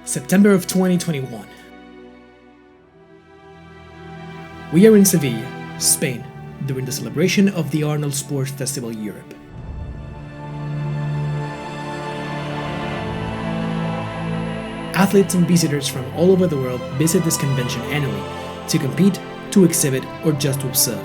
September of 2021. We are in Sevilla, Spain, during the celebration of the Arnold Sports Festival Europe. Athletes and visitors from all over the world visit this convention annually to compete, to exhibit, or just to observe.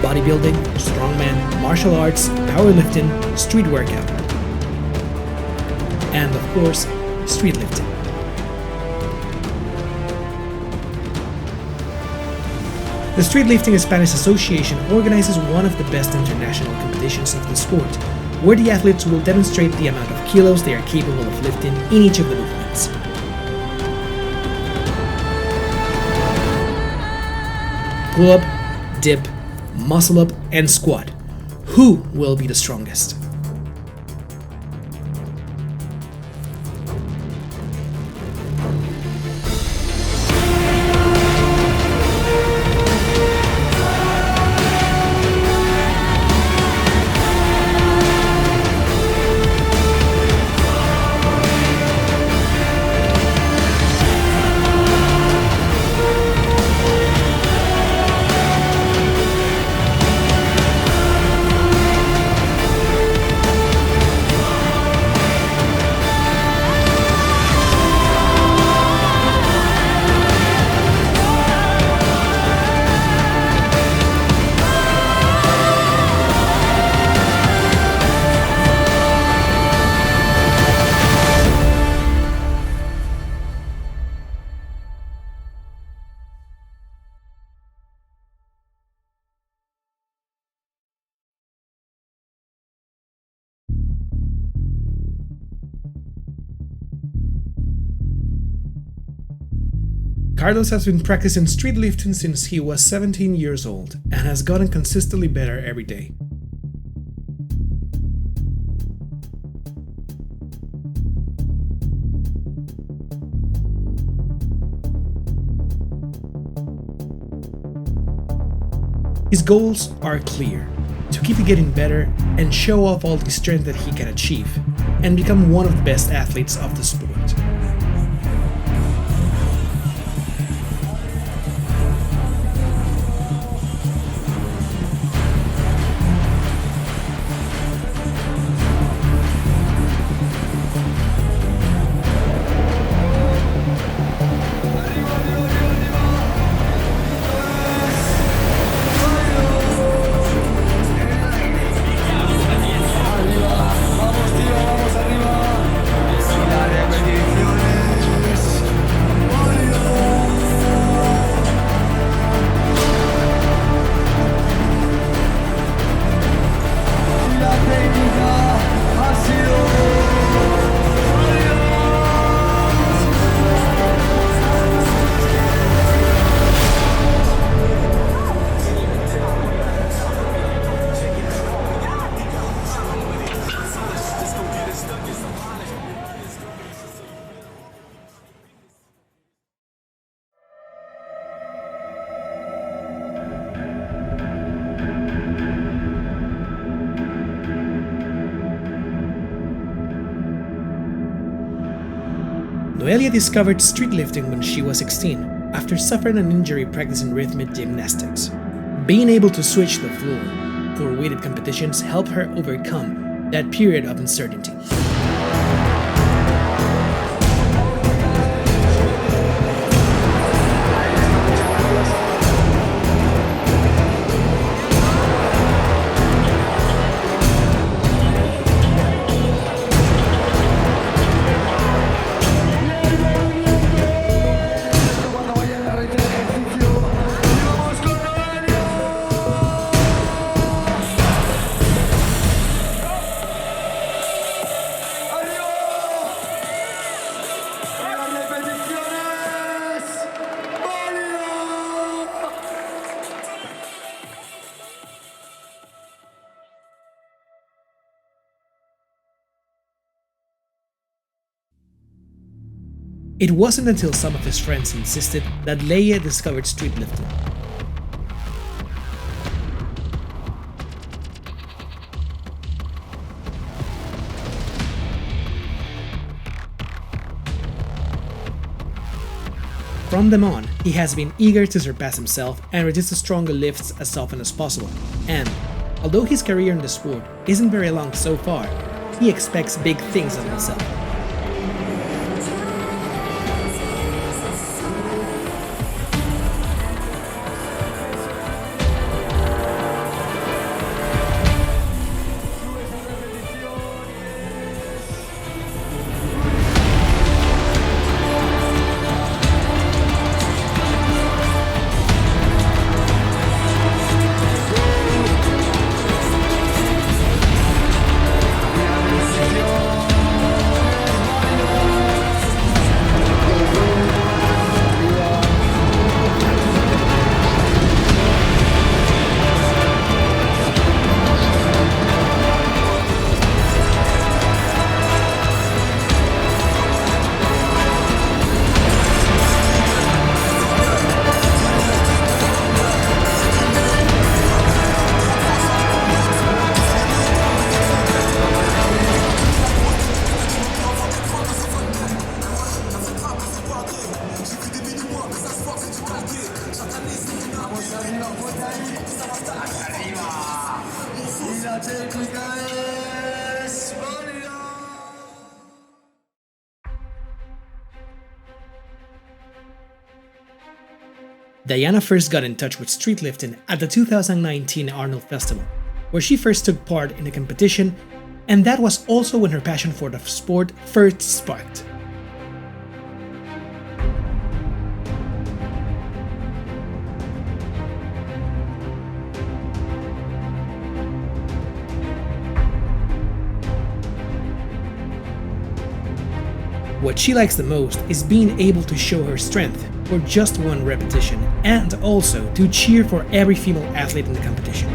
Bodybuilding, strongman, martial arts, powerlifting, street workout, and of course, street lifting. The Street Lifting Spanish Association organizes one of the best international competitions of the sport, where the athletes will demonstrate the amount of kilos they are capable of lifting in each of the movements. Pull up, dip, muscle up, and squat. Who will be the strongest? Carlos has been practicing street lifting since he was 17 years old and has gotten consistently better every day. His goals are clear: to keep getting better and show off all the strength that he can achieve, and become one of the best athletes of the sport. Noelia discovered street lifting when she was 16, after suffering an injury practicing rhythmic gymnastics. Being able to switch the floor for weighted competitions helped her overcome that period of uncertainty. It wasn't until some of his friends insisted that Leia discovered streetlifting. From then on, he has been eager to surpass himself and reduce the stronger lifts as often as possible, and although his career in the sport isn't very long so far, he expects big things of himself. Diana first got in touch with streetlifting at the 2019 Arnold Festival, where she first took part in a competition, and that was also when her passion for the sport first sparked. What she likes the most is being able to show her strength for just one repetition, and also to cheer for every female athlete in the competition.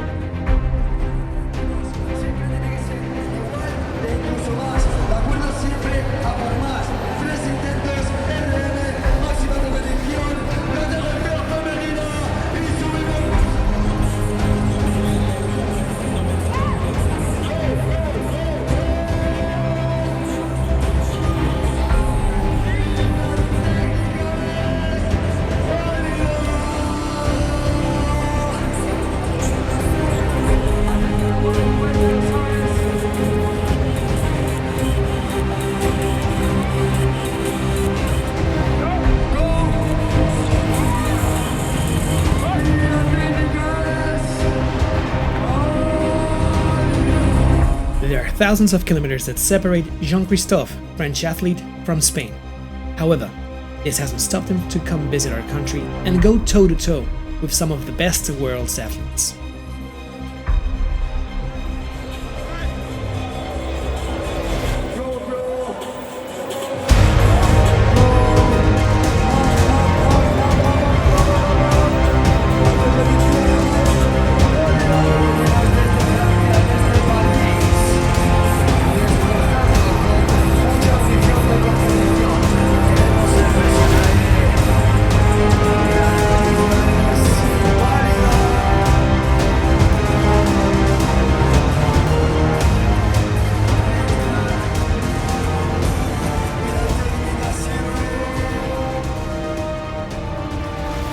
There are thousands of kilometers that separate Jean-Christophe, French athlete, from Spain. However, this hasn't stopped him to come visit our country and go toe-to-toe with some of the best world's athletes.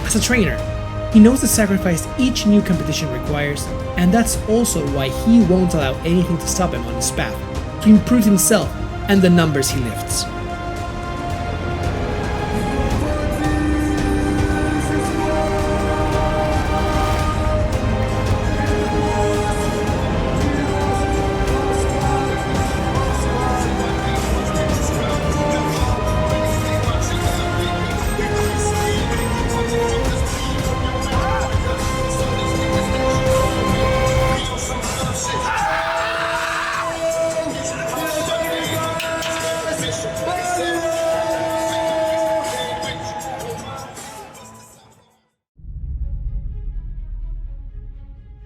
As a trainer, he knows the sacrifice each new competition requires, and that's also why he won't allow anything to stop him on his path to improve himself and the numbers he lifts.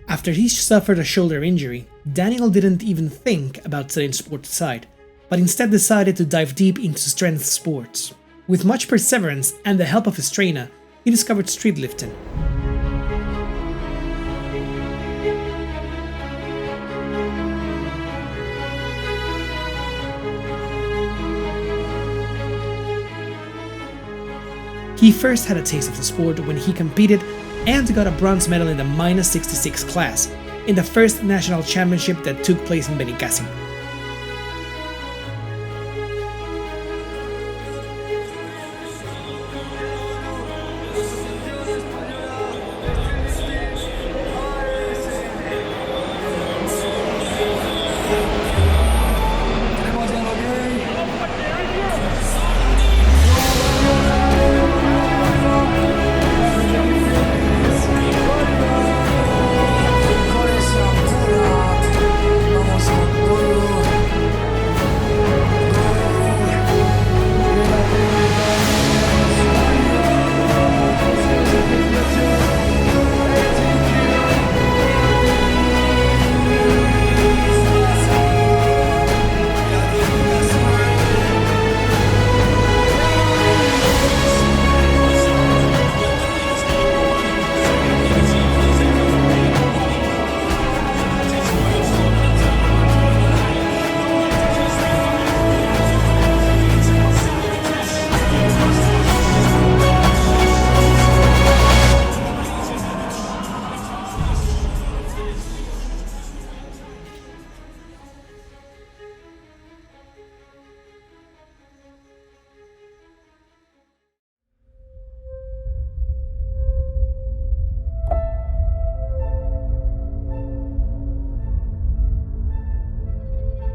After he suffered a shoulder injury, Daniel didn't even think about setting sports aside, but instead decided to dive deep into strength sports. With much perseverance and the help of his trainer, he discovered street lifting. He first had a taste of the sport when he competed and got a bronze medal in the -66 class in the first national championship that took place in Benicàssim.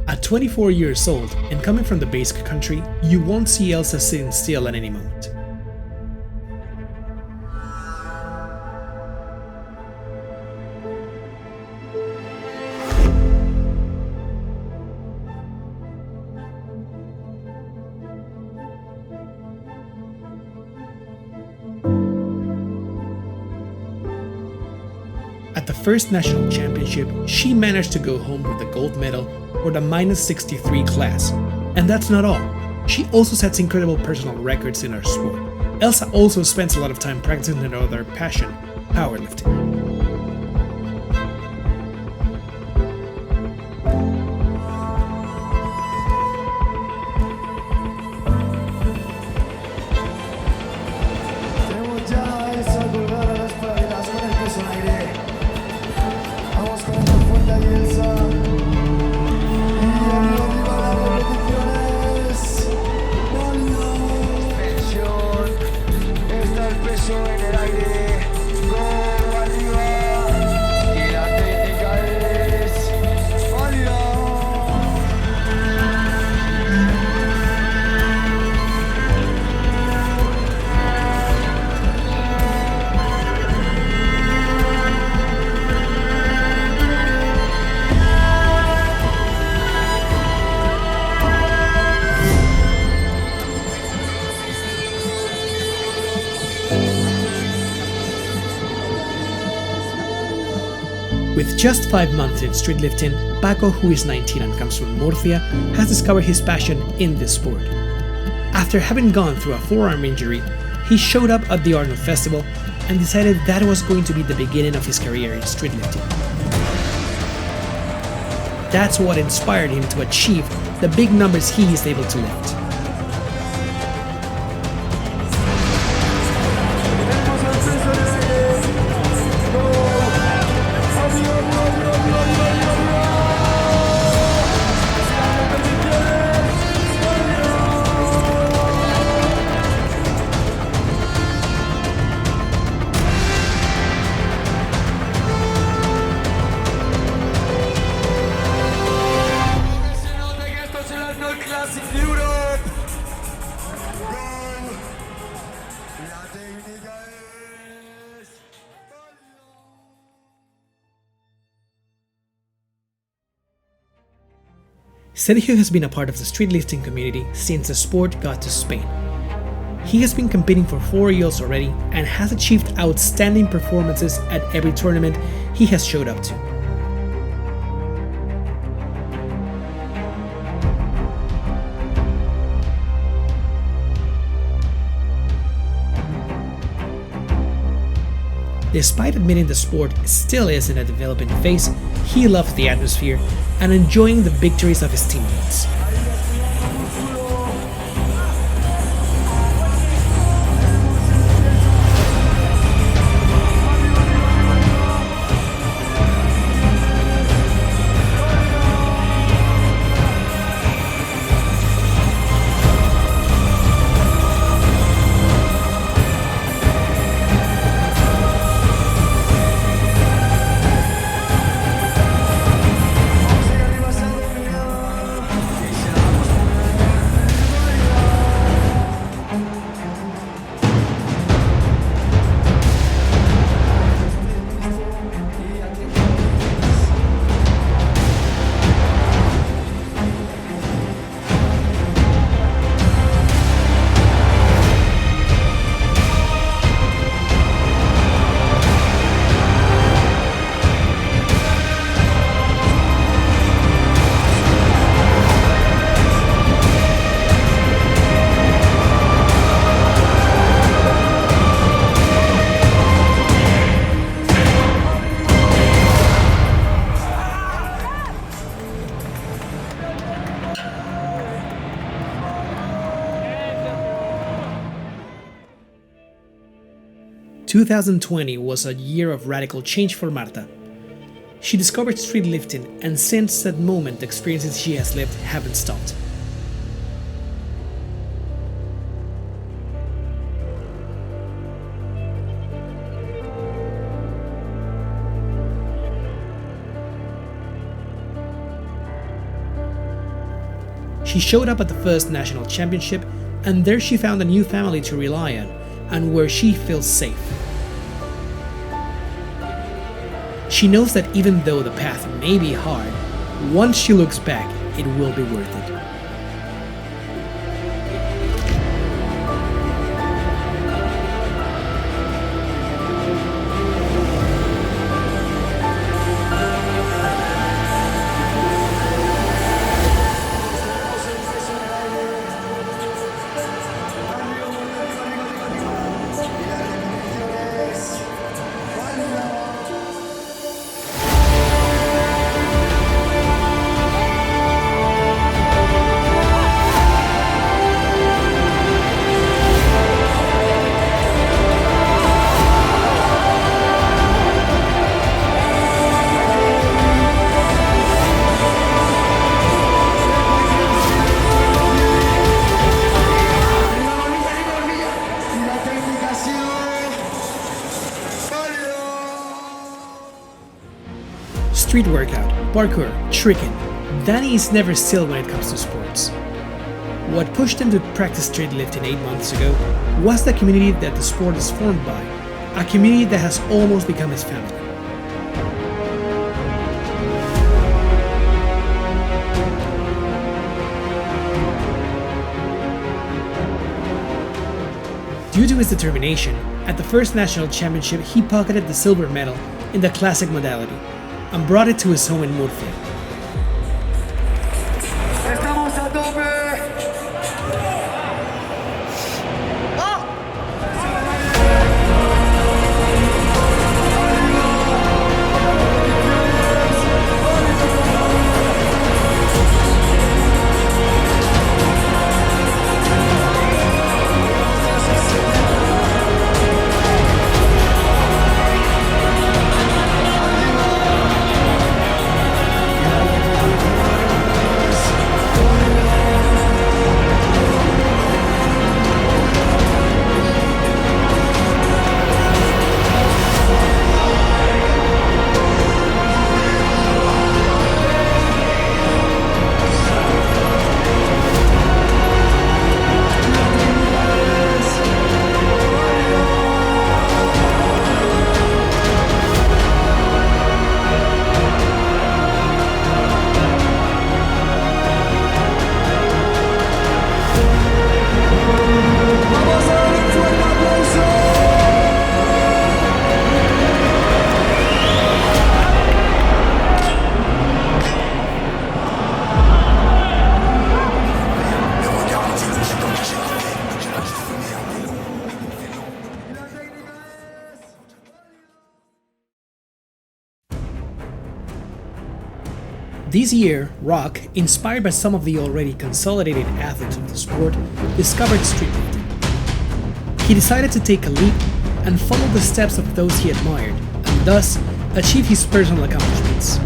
At 24 years old and coming from the Basque country, you won't see Elsa sitting still at any moment. At the first national championship, she managed to go home with the gold medal for the -63 class. And that's not all. She also sets incredible personal records in her sport. Elsa also spends a lot of time practicing her other passion, powerlifting. With just 5 months in street lifting, Paco, who is 19 and comes from Murcia, has discovered his passion in this sport. After having gone through a forearm injury, he showed up at the Arnold festival and decided that was going to be the beginning of his career in street lifting. That's what inspired him to achieve the big numbers he is able to lift. Sergio has been a part of the street lifting community since the sport got to Spain. He has been competing for 4 years already and has achieved outstanding performances at every tournament he has showed up to. Despite admitting the sport still is in a developing phase, he loved the atmosphere and enjoying the victories of his teammates. 2020 was a year of radical change for Marta. She discovered street lifting, and since that moment the experiences she has lived haven't stopped. She showed up at the first national championship, and there she found a new family to rely on, and where she feels safe. She knows that even though the path may be hard, once she looks back, it will be worth it. Street workout, parkour, tricking. Danny is never still when it comes to sports. What pushed him to practice street lifting 8 months ago was the community that the sport is formed by, a community that has almost become his family. Due to his determination, at the first national championship he pocketed the silver medal in the classic modality and brought it to his home in Murcia. ¡Estamos a tope! This year, Rock, inspired by some of the already consolidated athletes of the sport, discovered streetlifting. He decided to take a leap and follow the steps of those he admired, and thus achieve his personal accomplishments.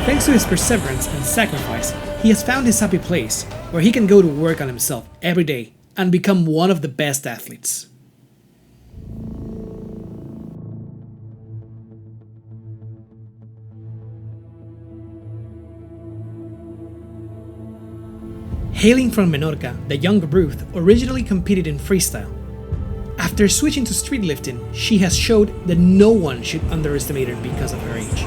Thanks to his perseverance and sacrifice, he has found his happy place, where he can go to work on himself every day and become one of the best athletes. Hailing from Menorca, the younger Ruth originally competed in freestyle. After switching to streetlifting, she has showed that no one should underestimate her because of her age.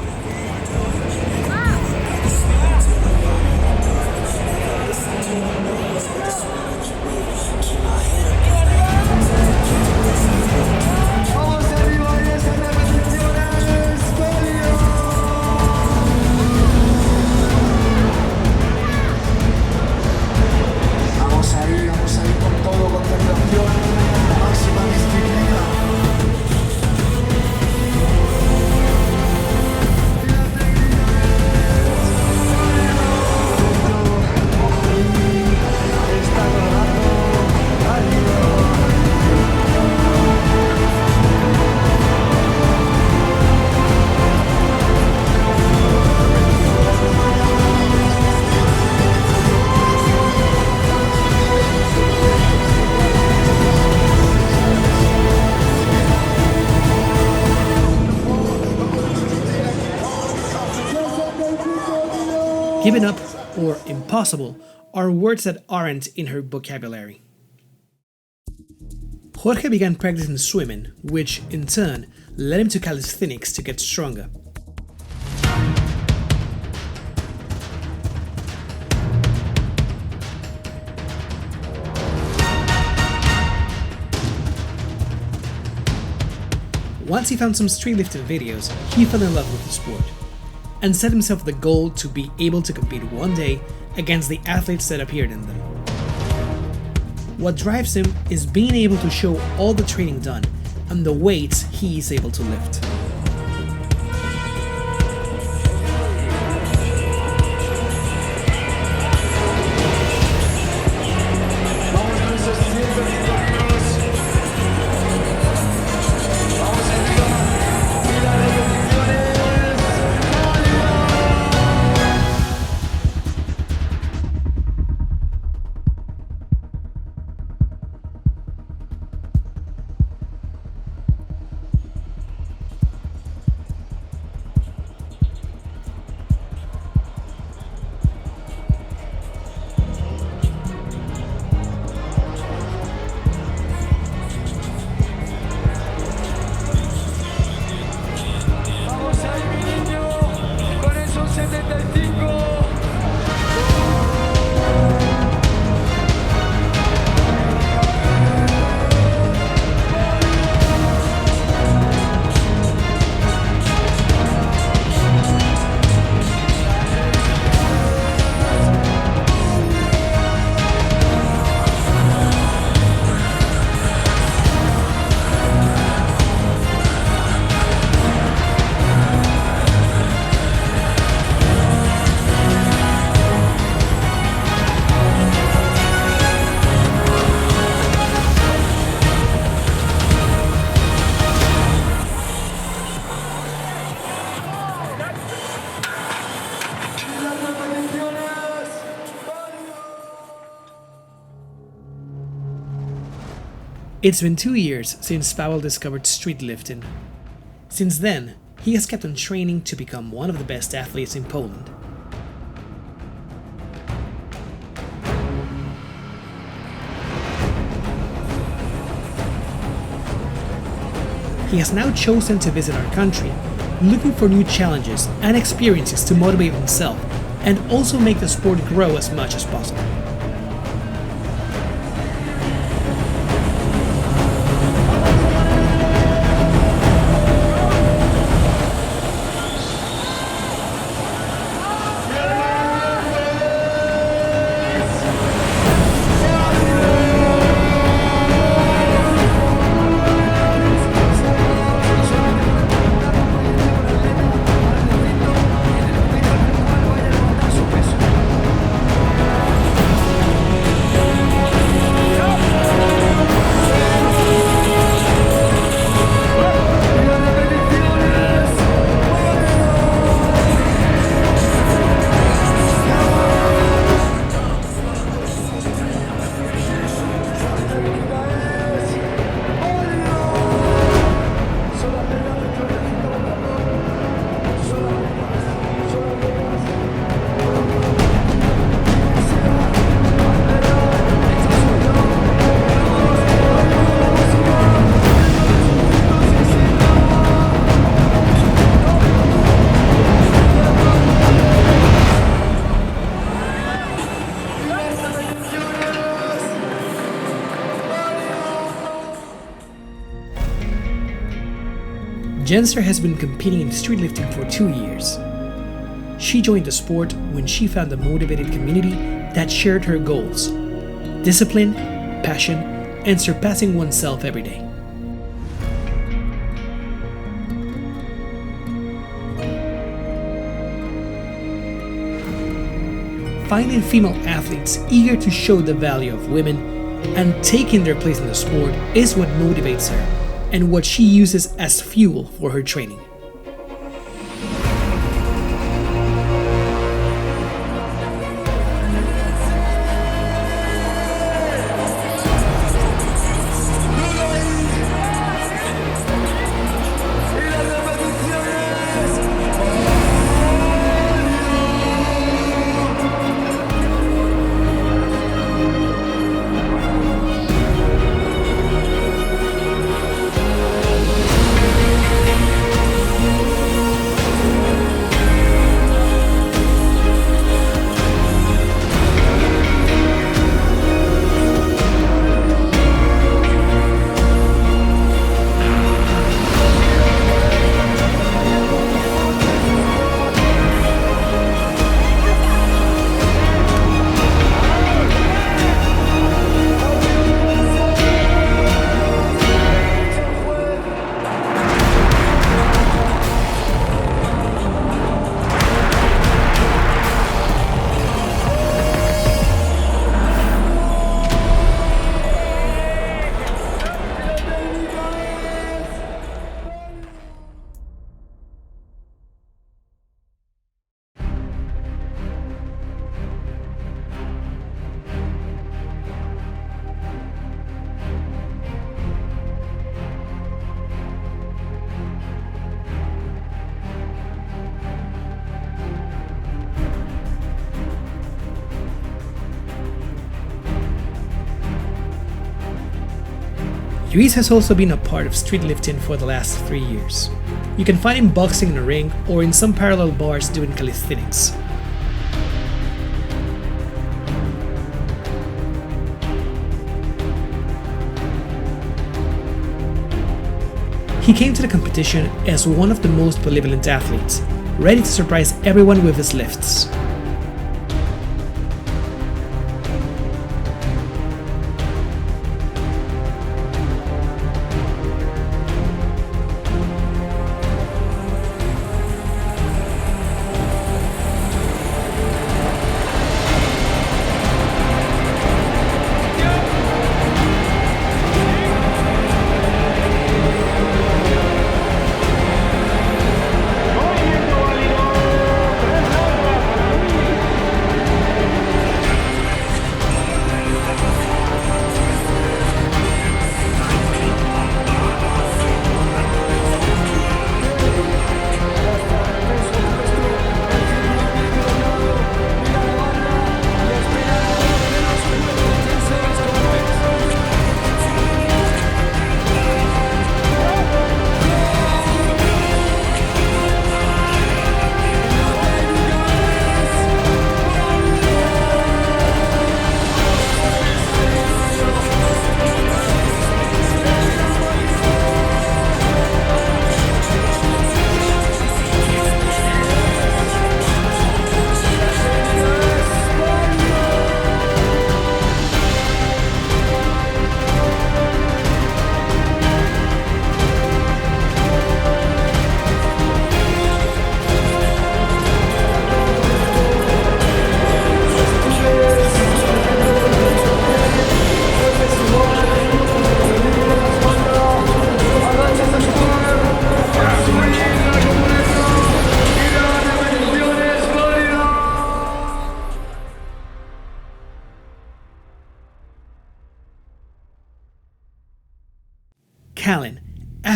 Given up or impossible are words that aren't in her vocabulary. Jorge began practicing swimming, which in turn led him to calisthenics to get stronger. Once he found some streetlifting videos, he fell in love with the sport and set himself the goal to be able to compete one day against the athletes that appeared in them. What drives him is being able to show all the training done and the weights he is able to lift. It's been 2 years since Paweł discovered street lifting. Since then, he has kept on training to become one of the best athletes in Poland. He has now chosen to visit our country, looking for new challenges and experiences to motivate himself and also make the sport grow as much as possible. Jenser has been competing in street lifting for 2 years. She joined the sport when she found a motivated community that shared her goals: discipline, passion, and surpassing oneself every day. Finding female athletes eager to show the value of women and taking their place in the sport is what motivates her and what she uses as fuel for her training. Luis has also been a part of street lifting for the last 3 years. You can find him boxing in a ring or in some parallel bars doing calisthenics. He came to the competition as one of the most benevolent athletes, ready to surprise everyone with his lifts.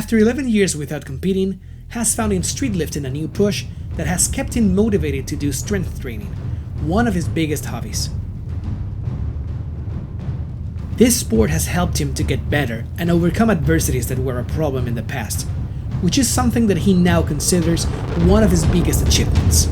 after 11 years without competing, has found in streetlifting a new push that has kept him motivated to do strength training, one of his biggest hobbies. This sport has helped him to get better and overcome adversities that were a problem in the past, which is something that he now considers one of his biggest achievements.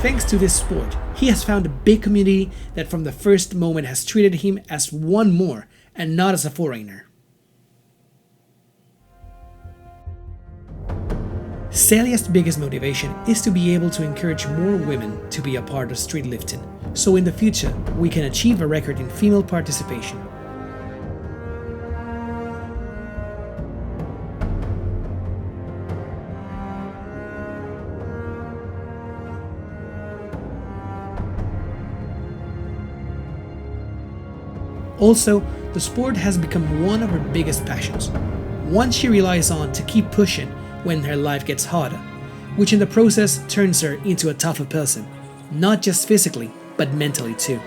Thanks to this sport, he has found a big community that from the first moment has treated him as one more and not as a foreigner. Celia's biggest motivation is to be able to encourage more women to be a part of streetlifting, so in the future we can achieve a record in female participation. Also, the sport has become one of her biggest passions, one she relies on to keep pushing when her life gets harder, which in the process turns her into a tougher person, not just physically, but mentally too.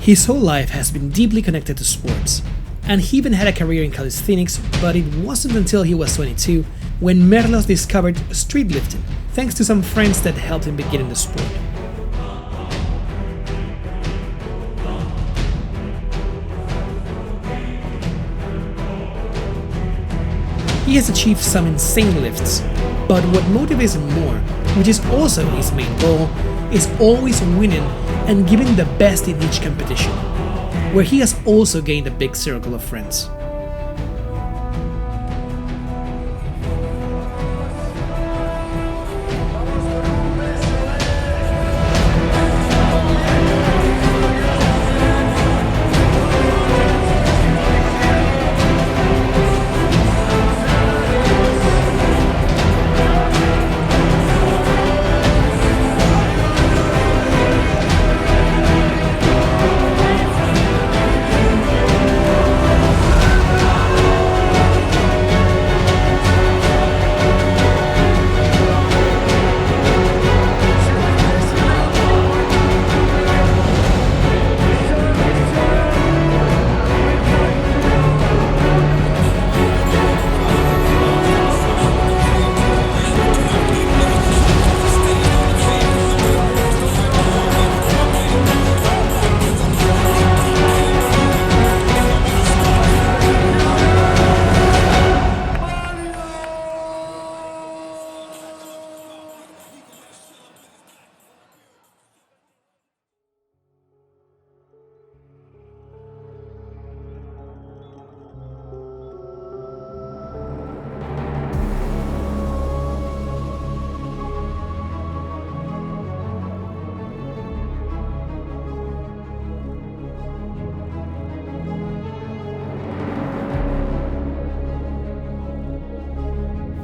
His whole life has been deeply connected to sports, and he even had a career in calisthenics, but it wasn't until he was 22 when Merlos discovered streetlifting, thanks to some friends that helped him begin in the sport. He has achieved some insane lifts, But what motivates him more, which is also his main goal, is always winning and giving the best in each competition, where he has also gained a big circle of friends.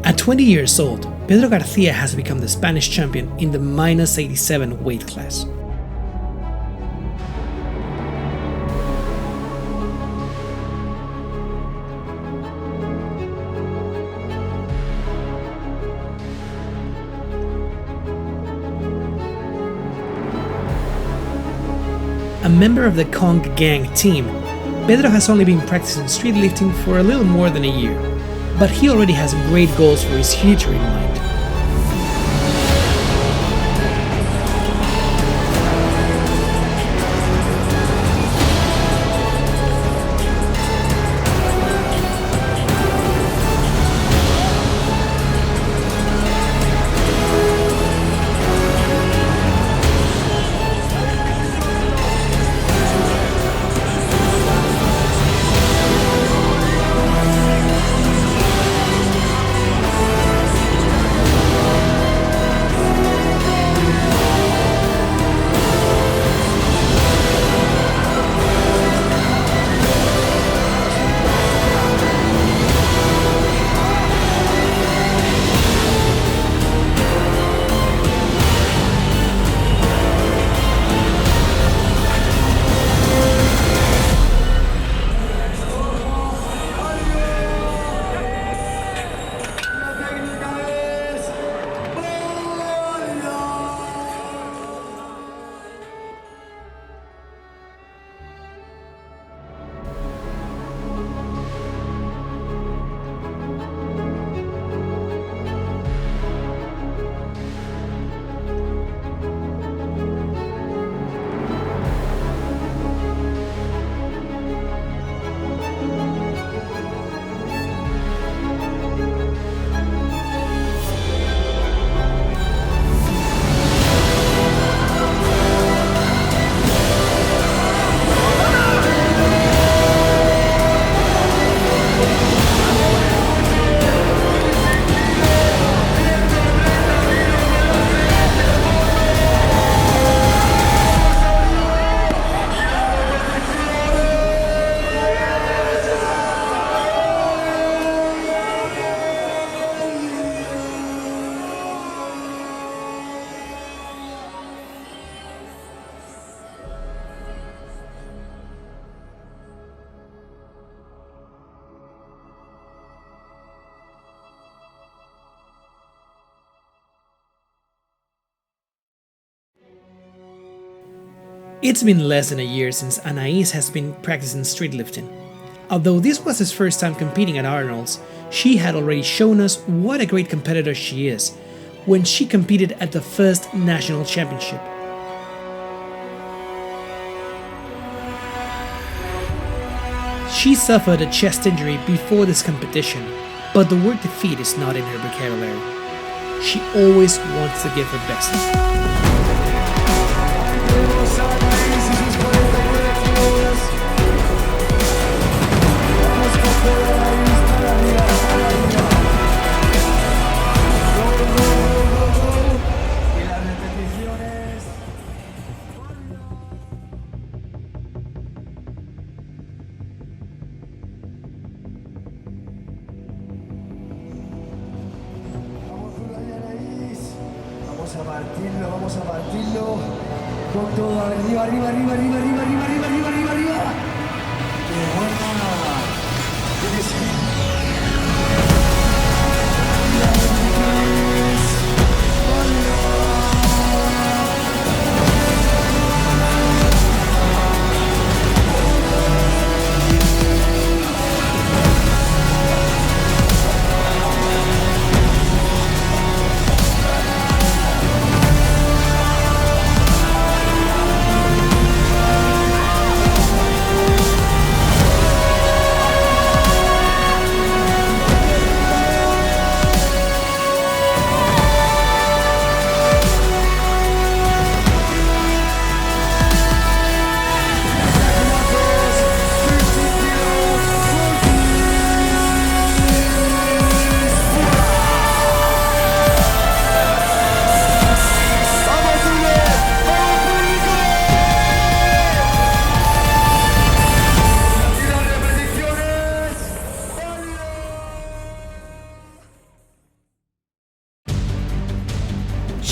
At 20 years old, Pedro Garcia has become the Spanish champion in the -87 weight class. A member of the Kong Gang team, Pedro has only been practicing street lifting for a little more than a year, but he already has great goals for his future in mind. It's been less than a year since Anais has been practicing street lifting. Although this was his first time competing at Arnold's, she had already shown us what a great competitor she is when she competed at the first national championship. She suffered a chest injury before this competition, but the word defeat is not in her vocabulary. she always wants to give her best. Tenemos a Anaís y sus 49 kilos. Vamos con todo Anaís para arriba, para arriba. Go, go, go, go, go. Y las repeticiones. Vamos duro ahí, Anaís. Vamos a partirlo. Con todo, arriba, arriba, arriba, arriba, arriba, arriba, arriba, arriba, arriba, arriba. ¡Qué buena! ¡Qué sí!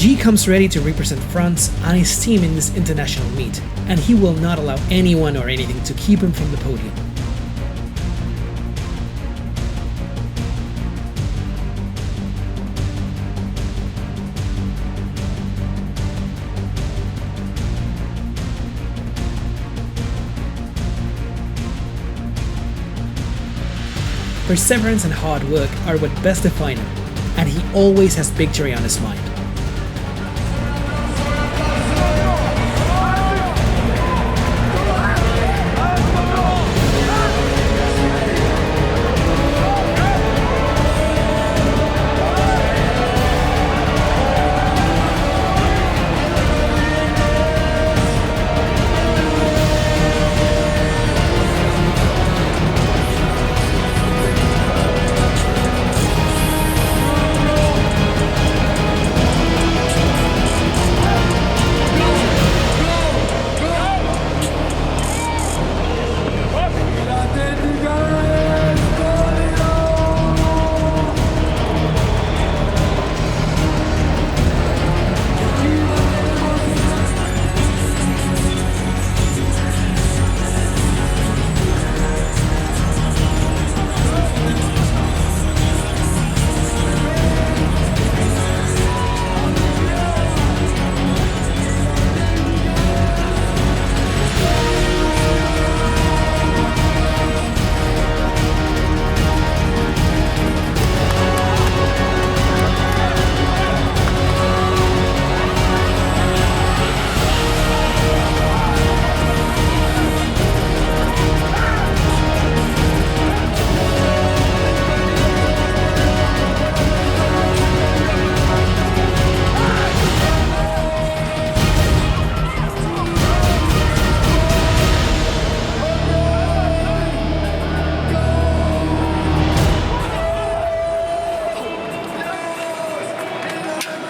G comes ready to represent France and his team in this international meet, and he will not allow anyone or anything to keep him from the podium. Perseverance and hard work are what best define him, and he always has victory on his mind.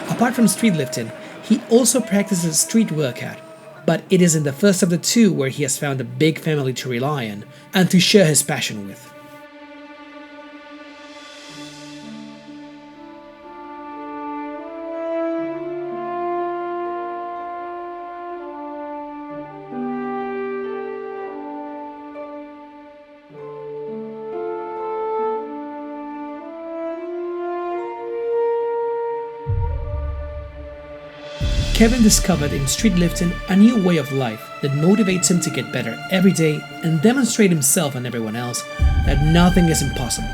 Apart from street lifting, he also practices street workout, but it is in the first of the two where he has found a big family to rely on and to share his passion with. Kevin discovered in street lifting a new way of life that motivates him to get better every day and demonstrate himself and everyone else that nothing is impossible.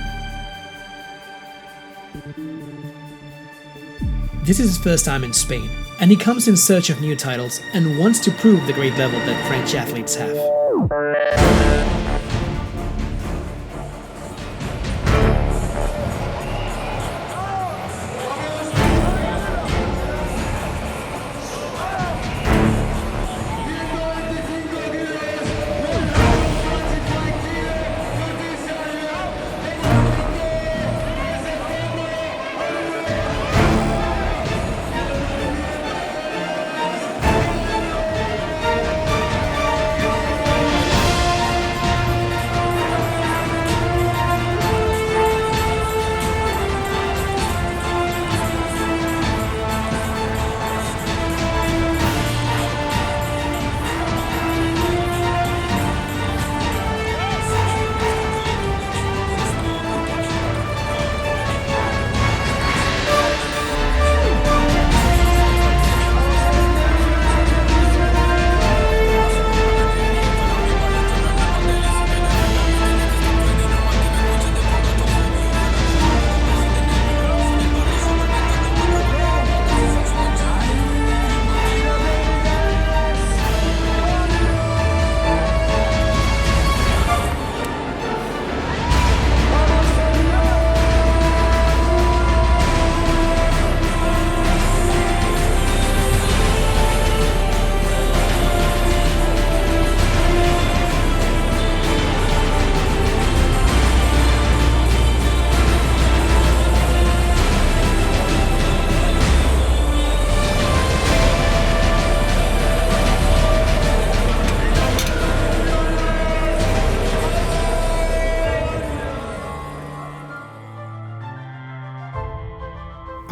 This is his first time in Spain, and he comes in search of new titles and wants to prove the great level that French athletes have.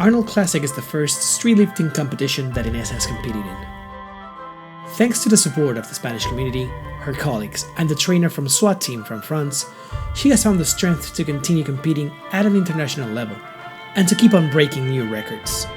Arnold Classic is the first streetlifting competition that Ines has competed in. Thanks to the support of the Spanish community, her colleagues, and the trainer from SWAT team from France, she has found the strength to continue competing at an international level and to keep on breaking new records.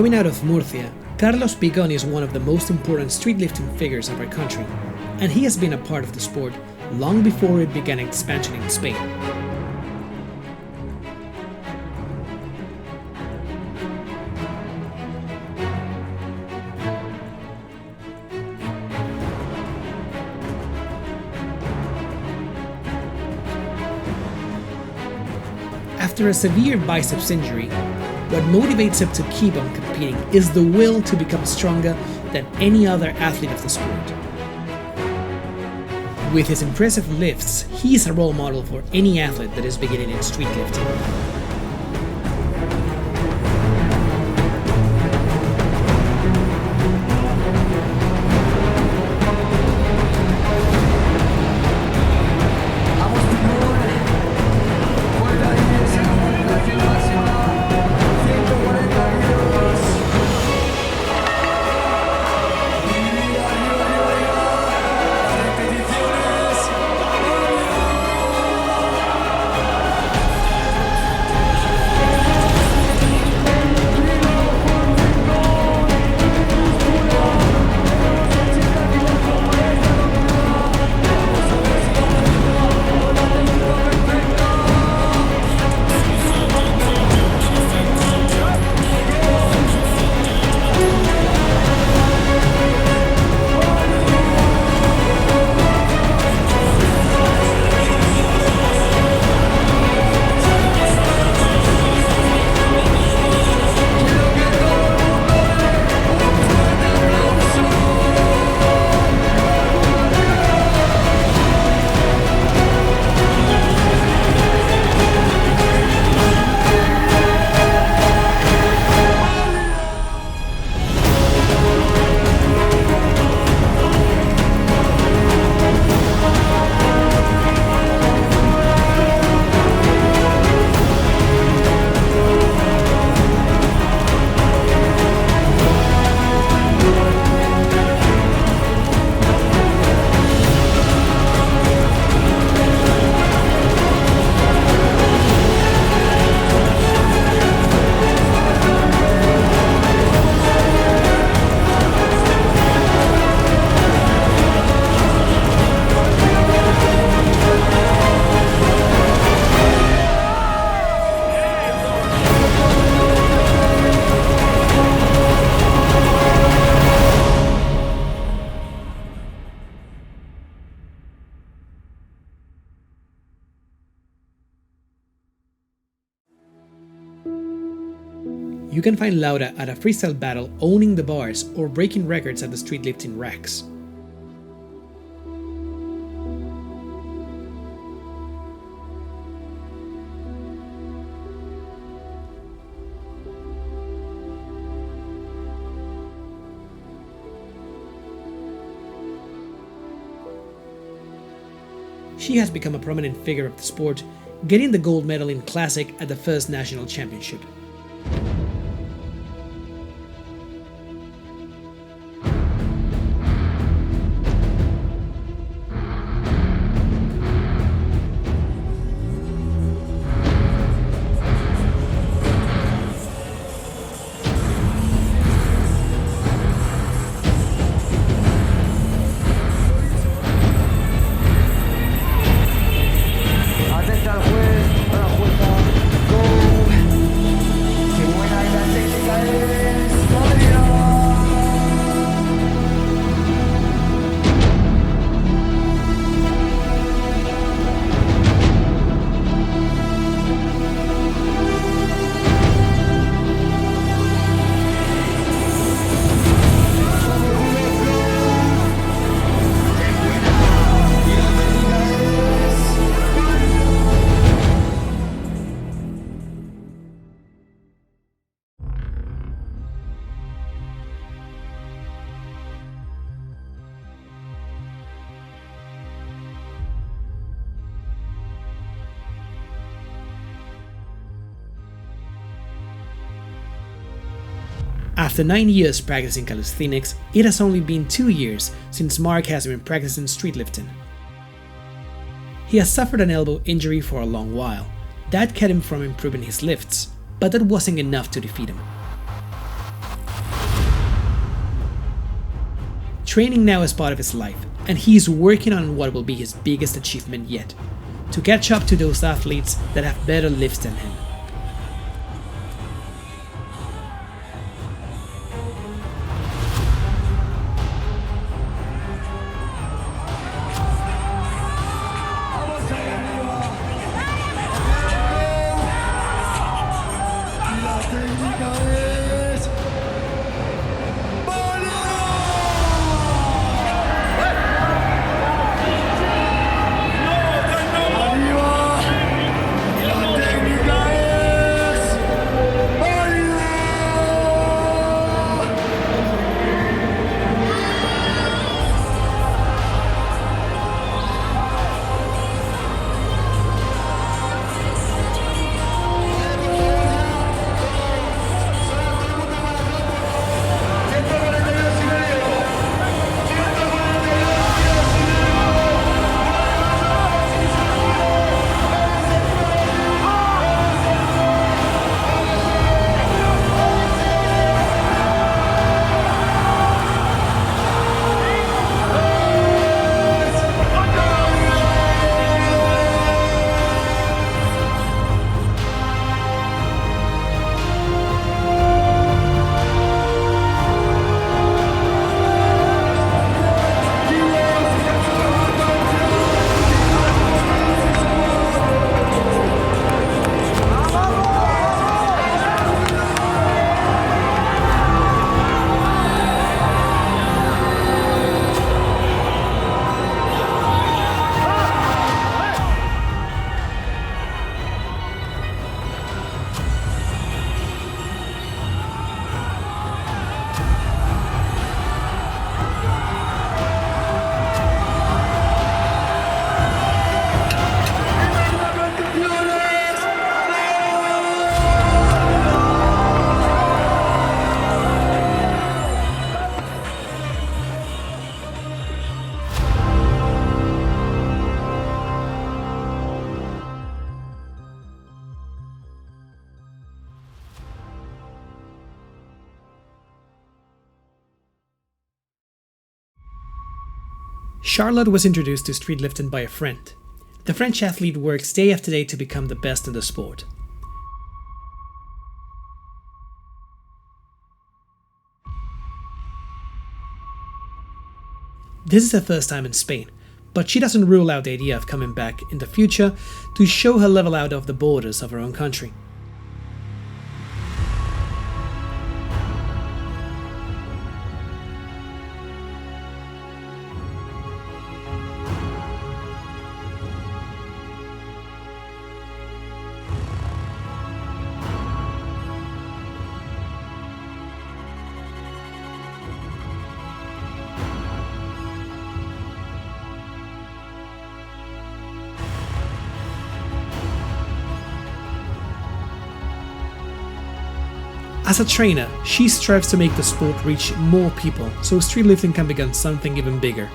Coming out of Murcia, Carlos Picon is one of the most important streetlifting figures of our country, and he has been a part of the sport long before it began expansion in Spain. After a severe biceps injury, what motivates him to keep on competing is the will to become stronger than any other athlete of the sport. With his impressive lifts, he is a role model for any athlete that is beginning in streetlifting. You can find Laura at a freestyle battle owning the bars or breaking records at the streetlifting racks. She has become a prominent figure of the sport, getting the gold medal in Classic at the first national championship. After 9 years practicing calisthenics, it has only been 2 years since Mark has been practicing street lifting. He has suffered an elbow injury for a long while. That kept him from improving his lifts, but that wasn't enough to defeat him. Training now is part of his life, and he is working on what will be his biggest achievement yet, to catch up to those athletes that have better lifts than him. Charlotte was introduced to street lifting by a friend. The French athlete works day after day to become the best in the sport. This is her first time in Spain, but she doesn't rule out the idea of coming back in the future to show her level out of the borders of her own country. As a trainer, she strives to make the sport reach more people, so street lifting can become something even bigger.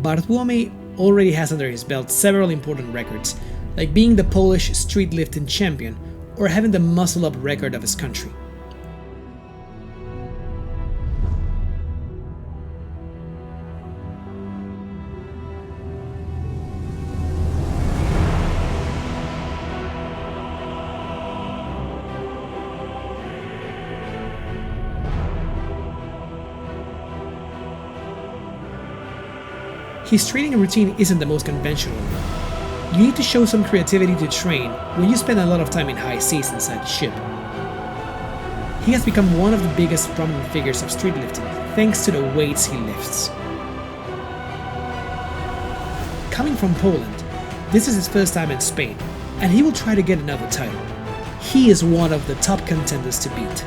Bartłomiej already has under his belt several important records, like being the Polish street lifting champion or having the muscle-up record of his country. His training routine isn't the most conventional one. You need to show some creativity to train when you spend a lot of time in high seas inside the ship. He has become one of the biggest prominent figures of street lifting thanks to the weights he lifts. Coming from Poland, this is his first time in Spain, and he will try to get another title. He is one of the top contenders to beat.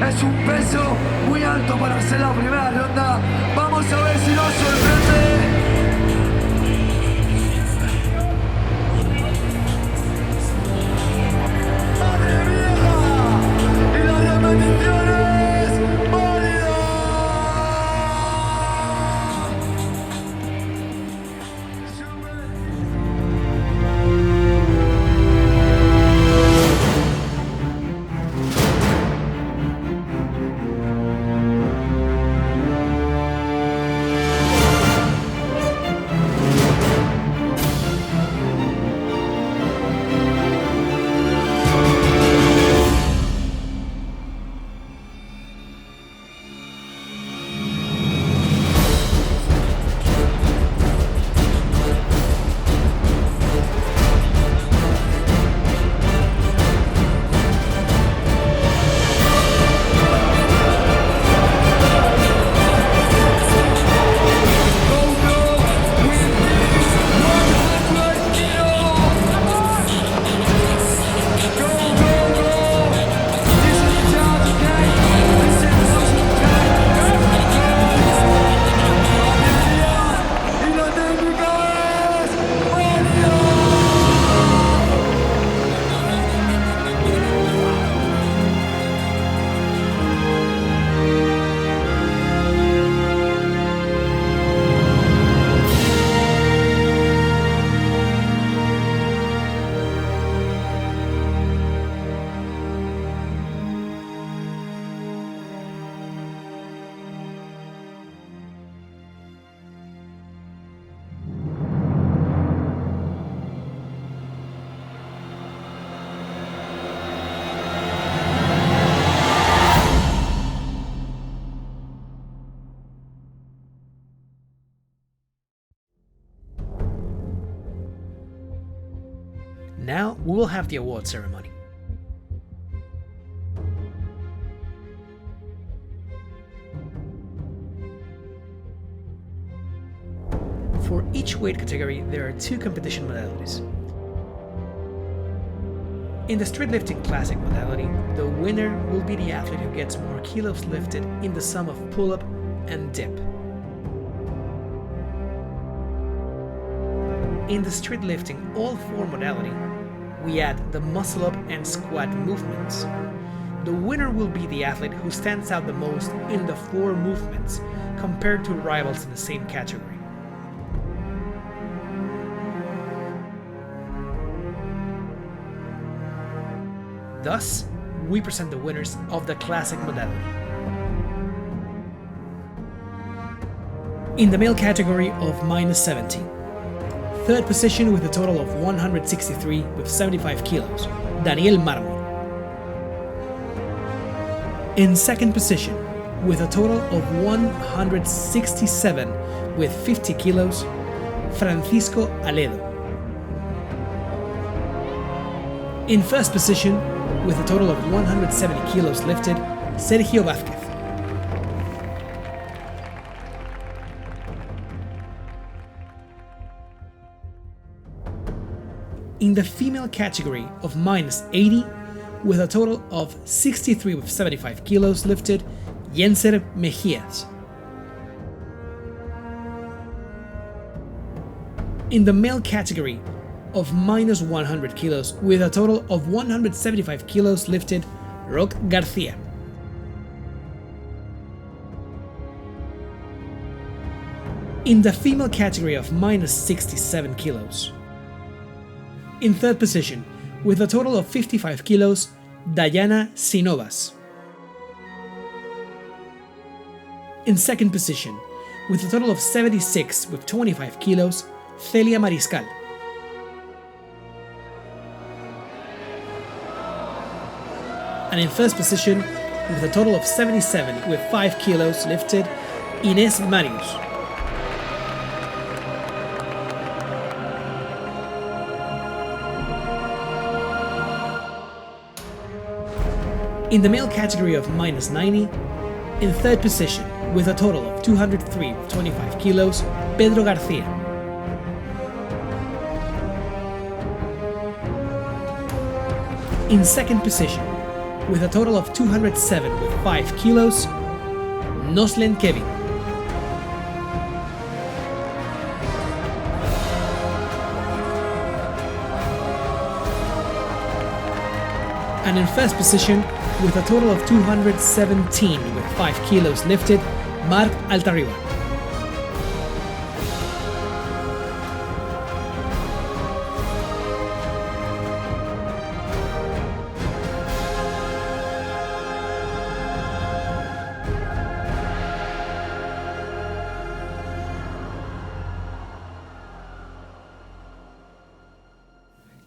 Es un peso muy alto para hacer la primera ronda. Vamos a ver si nos sorprende. ¡Madre mía! ¡Y las repeticiones! ¡Válido! Now we will have the award ceremony. For each weight category, there are 2 competition modalities. In the street lifting classic modality, the winner will be the athlete who gets more kilos lifted in the sum of pull-up and dip. In the street lifting all 4 modality, we add the muscle up and squat movements. The winner will be the athlete who stands out the most in the 4 movements compared to rivals in the same category. Thus, we present the winners of the classic modality. In the male category of -70, third position with a total of 163 with 75 kilos, Daniel Marmol. In second position, with a total of 167 with 50 kilos, Francisco Aledo. In first position, with a total of 170 kilos lifted, Sergio Vázquez. In the female category of -80, with a total of 63 with 75 kilos lifted, Yenser Mejías. In the male category of -100 kilos, with a total of 175 kilos lifted, Roc García. In the female category of -67 kilos. In third position, with a total of 55 kilos, Dayana Sinovas. In second position, with a total of 76 with 25 kilos, Celia Mariscal. And in first position, with a total of 77 with 5 kilos lifted, Inés Marius. In the male category of -90, in third position, with a total of 203 with 25 kilos, Pedro García. In second position, with a total of 207 with 5 kilos, Noslen Kevin. And in first position, with a total of 217 with 5 kilos lifted, Marc Altarriba.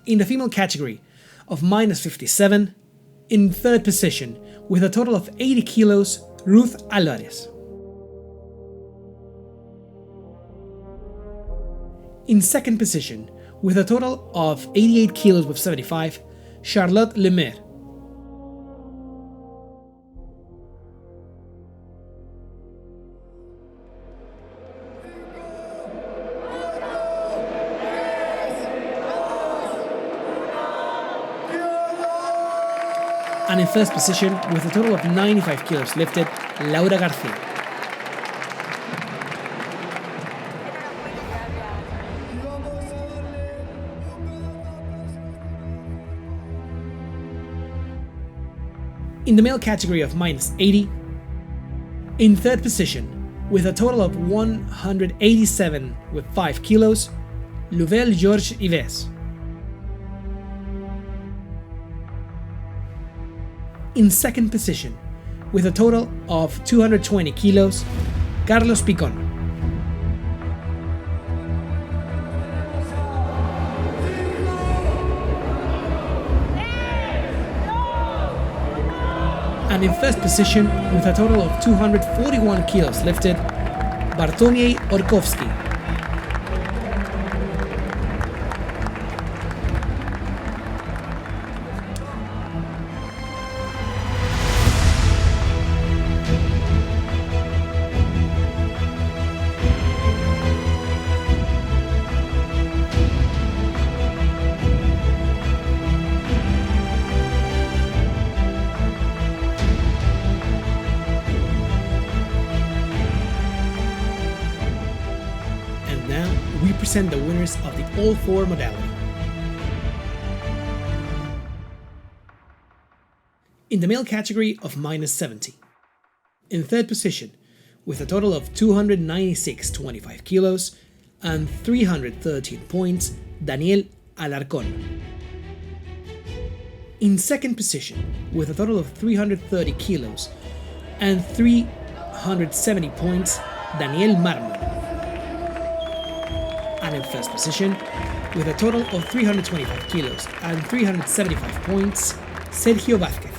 In the female category of -57, in third position, with a total of 80 kilos, Ruth Álvarez. In second position, with a total of 88 kilos with 75, Charlotte Lemaire. And in first position, with a total of 95 kilos lifted, Laura García. In the male category of -80, in third position, with a total of 187 with 5 kilos, Louvel Georges Yves. In second position, with a total of 220 kilos, Carlos Picón. And in first position, with a total of 241 kilos lifted, Bartłomiej Orkowski. Now we present the winners of the all-4 modality. In the male category of -70. In third position, with a total of 296.25 kilos and 313 points, Daniel Alarcón. In second position, with a total of 330 kilos and 370 points, Daniel Marmol. And in first position, with a total of 325 kilos and 375 points, Sergio Vázquez.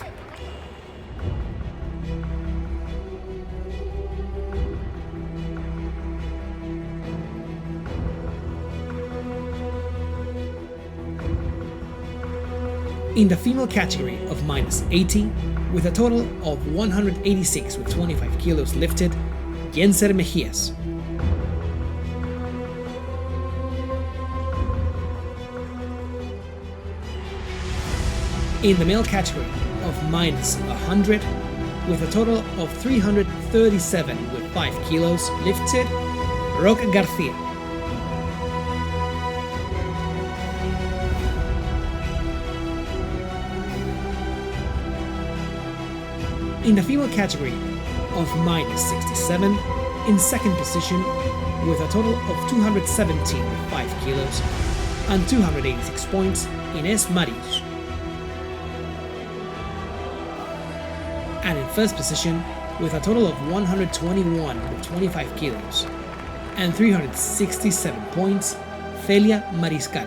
In the female category of -80, with a total of 186 with 25 kilos lifted, Yenser Mejías. In the male category of -100, with a total of 337 with 5 kilos lifted, Roque García. In the female category of -67, in second position, with a total of 217 with 5 kilos and 286 points, Inés Marius. And in first position, with a total of 121 with 25 kilos and 367 points, Celia Mariscal.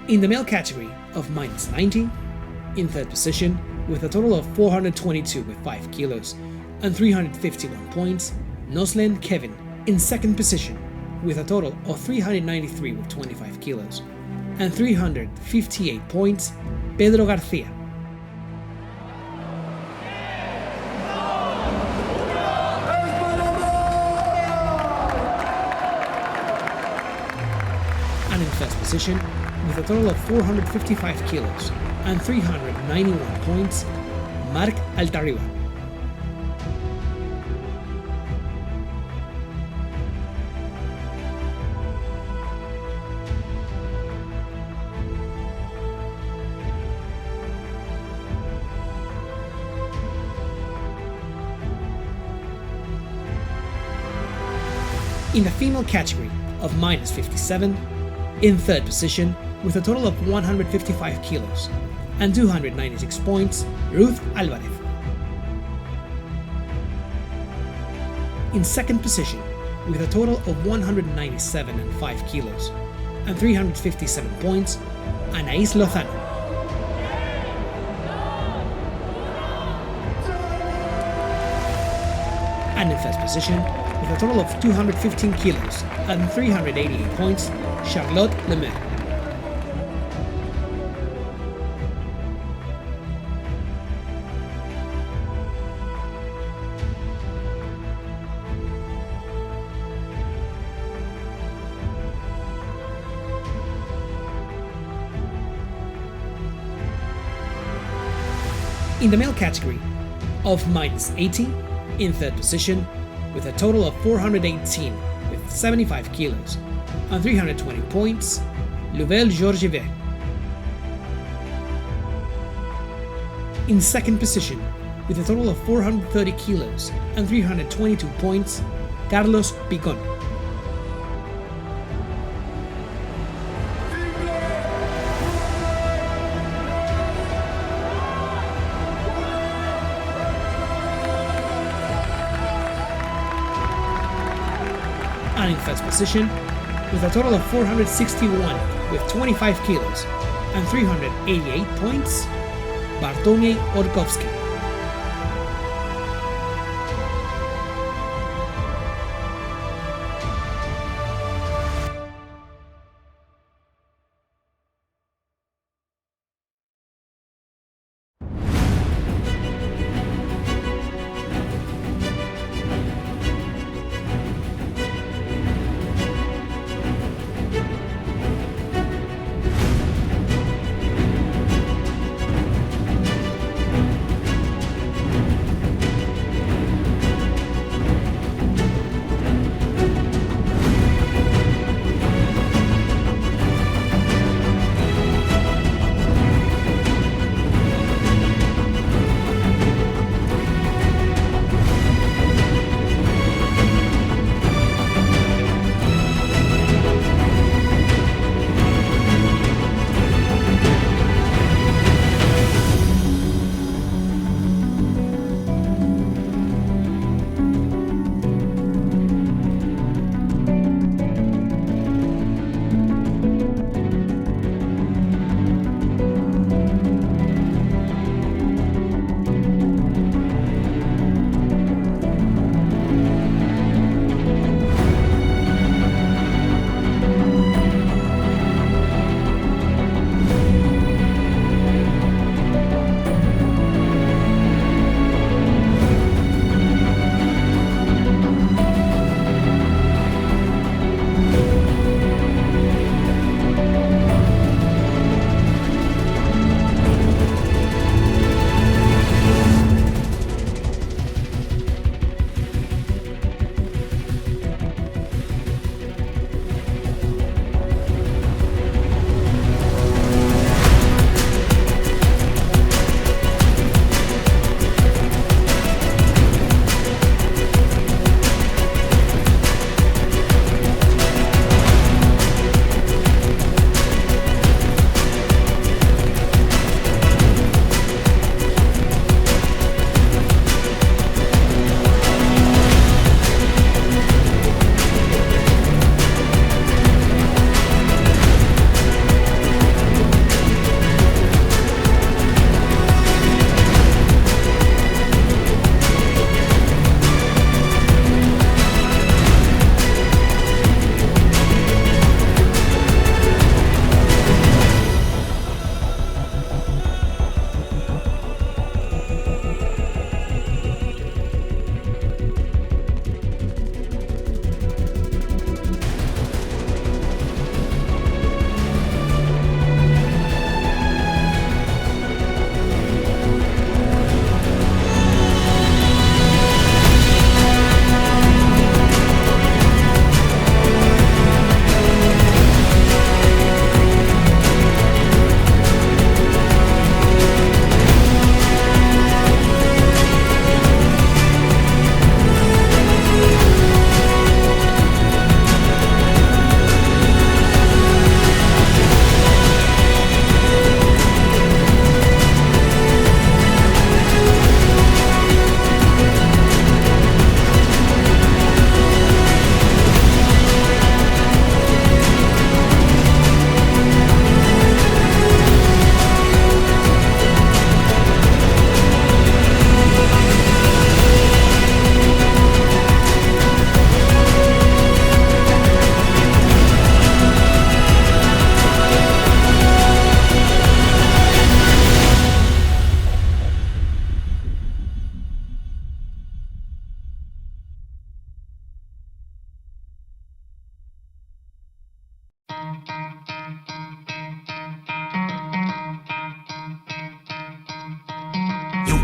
In the male category of -90, in third position, with a total of 422 with 5 kilos and 351 points, Noslen Kevin. In second position, with a total of 393 with 25 kilos and 358 points, Pedro García. And in first position, with a total of 455 kilos and 391 points, Marc Altarriba. In the female category of -57, in third position, with a total of 155 kilos and 296 points, Ruth Alvarez. In second position, with a total of 197 and 5 kilos and 357 points, Anaís Lozano. And in first position, with a total of 215 kilos and 388 points, Charlotte Lemaire. In the male category of -80, in third position, with a total of 418 with 75 kilos and 320 points, Louvel Georgieve. In second position, with a total of 430 kilos and 322 points, Carlos Picón. And in first position, with a total of 461 with 25 kilos and 388 points, Bartłomiej Orkowski.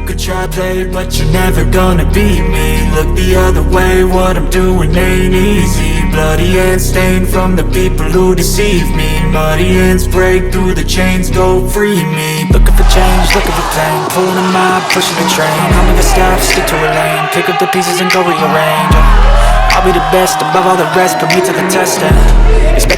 could try play, but you're never gonna beat me. Look the other way, what I'm doing ain't easy. Bloody hands stained from the people who deceive me. Muddy hands break through the chains, go free me. Looking for change, looking for pain, pulling a mob, pushing the train. I'll never stop, stick to a lane, pick up the pieces and go rearrange. I'll be the best above all the rest, put me to the test and expect